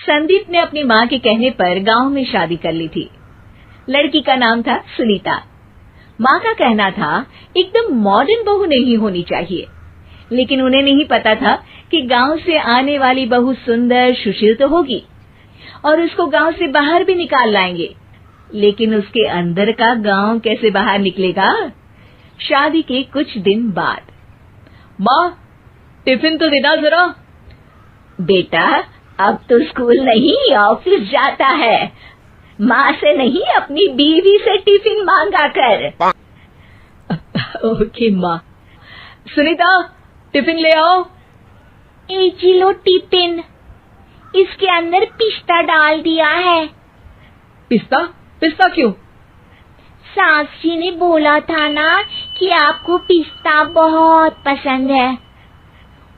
संदीप ने अपनी माँ के कहने पर गांव में शादी कर ली थी। लड़की का नाम था सुनीता। माँ का कहना था एकदम मॉडर्न बहू नहीं होनी चाहिए, लेकिन उन्हें नहीं पता था कि गांव से आने वाली बहू सुंदर सुशील तो होगी और उसको गांव से बाहर भी निकाल लाएंगे, लेकिन उसके अंदर का गांव कैसे बाहर निकलेगा। शादी के कुछ दिन बाद, माँ टिफिन तो देना जरा। बेटा अब तो स्कूल नहीं ऑफिस जाता है, माँ से नहीं अपनी बीवी से टिफिन मांगा कर। ओके माँ। सुनीता टिफिन ले आओ। जी लो टिफिन, इसके अंदर पिस्ता डाल दिया है। पिस्ता? पिस्ता क्यों? सास जी ने बोला था ना कि आपको पिस्ता बहुत पसंद है।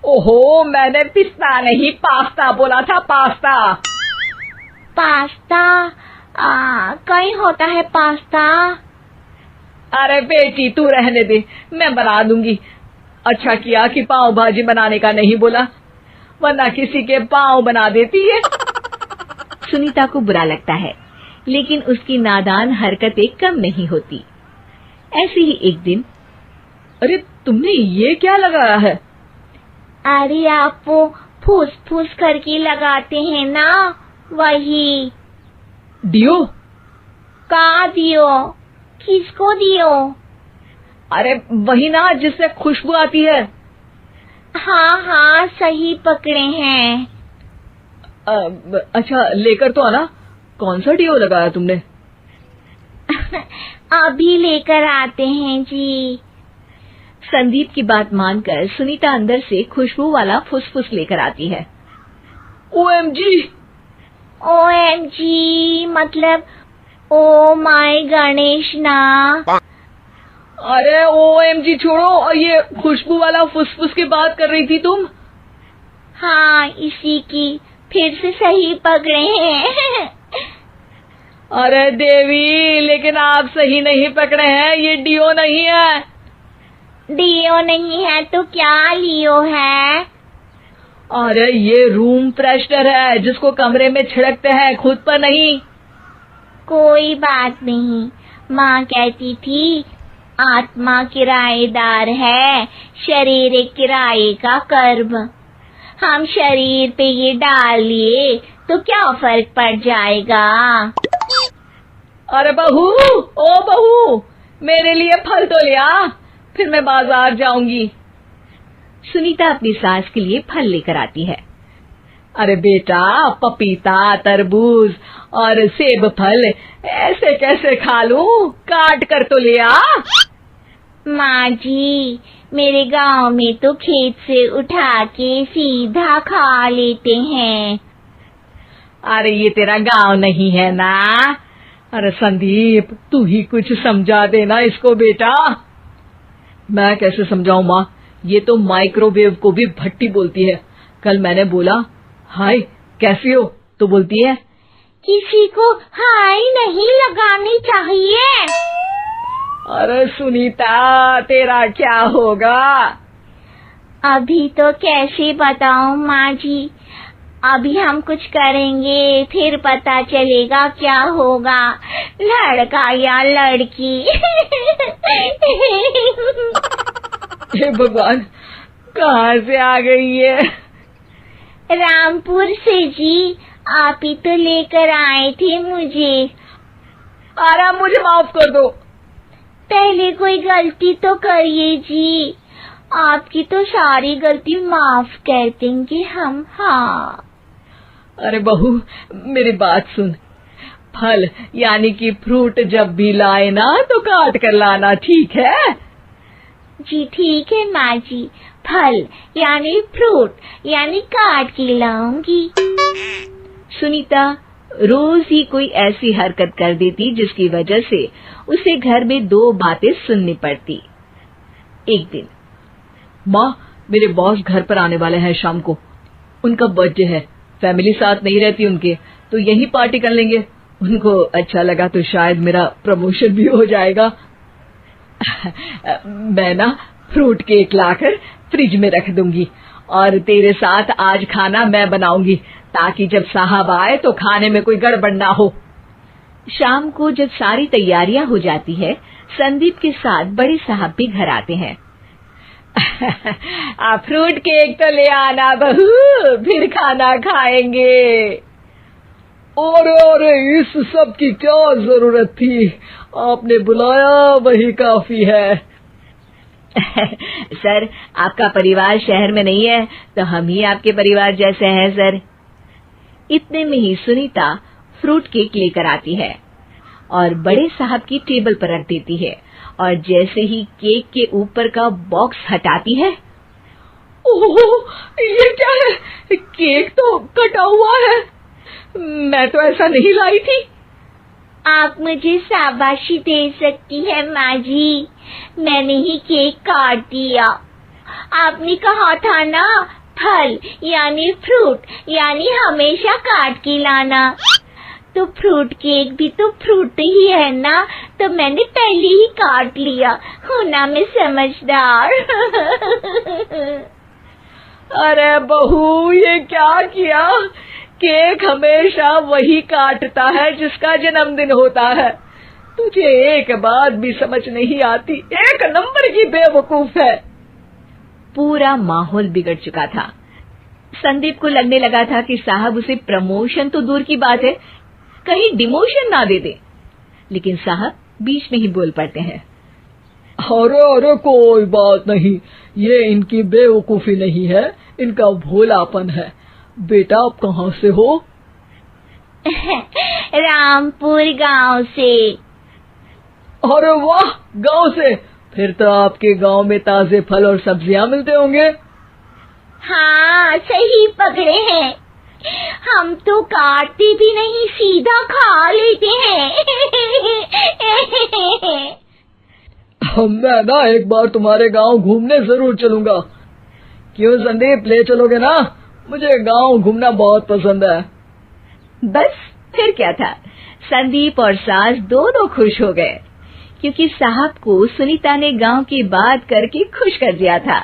ओहो, मैंने पिस्ता नहीं पास्ता बोला था, पास्ता। पास्ता? कहीं होता है पास्ता? अरे बेटी तू रहने दे, मैं बना दूंगी। अच्छा किया कि पाव भाजी बनाने का नहीं बोला, वरना किसी के पाव बना देती है। सुनीता को बुरा लगता है, लेकिन उसकी नादान हरकतें कम नहीं होती। ऐसे ही एक दिन, अरे तुमने ये क्या लगाया है? अरे आप वो फूस फूस करके लगाते हैं ना, वही। डियो? का दियो? किसको दियो? अरे वही ना जिससे खुशबू आती है। हाँ सही पकड़े हैं। अच्छा लेकर तो आना। कौन सा डियो लगाया तुमने? अभी लेकर आते हैं जी। संदीप की बात मानकर सुनीता अंदर से खुशबू वाला फुसफुस लेकर आती है। ओएमजी! ओएमजी मतलब ओ माय गणेश ना। अरे ओएमजी छोड़ो, और ये खुशबू वाला फुसफुस की बात कर रही थी तुम? हाँ इसी की, फिर से सही पकड़े हैं। अरे देवी, लेकिन आप सही नहीं पकड़े हैं, ये डियो नहीं है। डियो नहीं है तो क्या लियो है? अरे ये रूम फ्रेशनर है, जिसको कमरे में छिड़कते हैं, खुद पर नहीं। कोई बात नहीं, माँ कहती थी आत्मा किराएदार है, शरीर एक किराए का कर्म। हम शरीर पे ये डाल लिए तो क्या फर्क पड़ जाएगा। अरे बहू, ओ बहू, मेरे लिए फल तो ले आ, फिर मैं बाजार जाऊंगी। सुनीता अपनी सास के लिए फल लेकर आती है। अरे बेटा, पपीता, तरबूज और सेब फल ऐसे कैसे खा लूं? काट कर तो ले आ। माँ जी, मेरे गांव में तो खेत से उठा के सीधा खा लेते हैं। अरे ये तेरा गांव नहीं है ना। अरे संदीप, तू ही कुछ समझा देना इसको बेटा। मैं कैसे समझाऊं माँ, ये तो माइक्रोवेव को भी भट्टी बोलती है। कल मैंने बोला हाय कैसी हो, तो बोलती है किसी को हाय नहीं लगानी चाहिए। अरे सुनीता, तेरा क्या होगा? अभी तो कैसे बताऊं माँ जी, अभी हम कुछ करेंगे फिर पता चलेगा क्या होगा, लड़का या लड़की। हे भगवान, कहाँ से आ गई है? रामपुर से जी, आप ही तो लेकर आए थे मुझे। अरे मुझे माफ कर दो। पहले कोई गलती तो करिए जी, आपकी तो सारी गलती माफ कर देंगे हम। हाँ अरे बहू, मेरी बात सुन। फल यानी कि फ्रूट जब भी लाए ना तो काट कर लाना, ठीक है? जी ठीक है माँ जी, फल यानी फ्रूट यानी काट के लाऊंगी। सुनीता रोज ही कोई ऐसी हरकत कर देती जिसकी वजह से उसे घर में दो बातें सुननी पड़ती। एक दिन, माँ मेरे बॉस घर पर आने वाले हैं शाम को, उनका बर्थडे है, फैमिली साथ नहीं रहती उनके, तो यही पार्टी कर लेंगे। उनको अच्छा लगा तो शायद मेरा प्रमोशन भी हो जाएगा। मैं ना फ्रूट केक लाकर फ्रिज में रख दूंगी और तेरे साथ आज खाना मैं बनाऊंगी, ताकि जब साहब आए तो खाने में कोई गड़बड़ ना हो। शाम को जब सारी तैयारियां हो जाती है, संदीप के साथ बड़े साहब भी घर आते हैं। फ्रूट केक तो ले आना बहू, फिर खाना खाएंगे। अरे इस सब की क्या जरूरत थी, आपने बुलाया वही काफी है। सर, आपका परिवार शहर में नहीं है तो हम ही आपके परिवार जैसे हैं सर। इतने में ही सुनीता फ्रूट केक लेकर आती है और बड़े साहब की टेबल पर रख देती है, और जैसे ही केक के ऊपर का बॉक्स हटाती है, ओह, ये क्या है? केक तो कटा हुआ है। मैं तो ऐसा नहीं लाई थी। आप मुझे शाबाशी दे सकती है माँ जी, मैंने ही केक काट दिया। आपने कहा था ना, फल यानी फ्रूट यानी हमेशा काट के लाना, तो फ्रूट केक भी तो फ्रूट ही है ना, तो मैंने पहले ही काट लिया। होना मैं समझदार। अरे बहू, ये क्या किया? केक हमेशा वही काटता है जिसका जन्मदिन होता है। तुझे एक बात भी समझ नहीं आती, एक नंबर की बेवकूफ है। पूरा माहौल बिगड़ चुका था। संदीप को लगने लगा था कि साहब उसे प्रमोशन तो दूर की बात है, कहीं डिमोशन ना दे दे, लेकिन साहब बीच में ही बोल पड़ते हैं। अरे कोई बात नहीं, ये इनकी बेवकूफी नहीं है, इनका भोलापन है। बेटा आप कहाँ से हो? रामपुर गांव से। अरे वाह, गांव से? फिर तो आपके गांव में ताजे फल और सब्जियां मिलते होंगे। हाँ, सही पकड़े हैं। हम तो काटते भी नहीं, सीधा खा लेते हैं। मैं ना एक बार तुम्हारे गांव घूमने जरूर चलूंगा। क्यों संदीप, ले चलोगे ना? मुझे गांव घूमना बहुत पसंद है। बस फिर क्या था, संदीप और सास दोनों खुश हो गए, क्योंकि साहब को सुनीता ने गांव की बात करके खुश कर दिया था।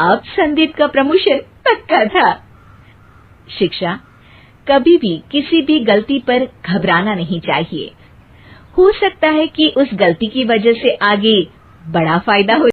अब संदीप का प्रमोशन पक्का था। शिक्षा, कभी भी किसी भी गलती पर घबराना नहीं चाहिए। हो सकता है कि उस गलती की वजह से आगे बड़ा फायदा हो।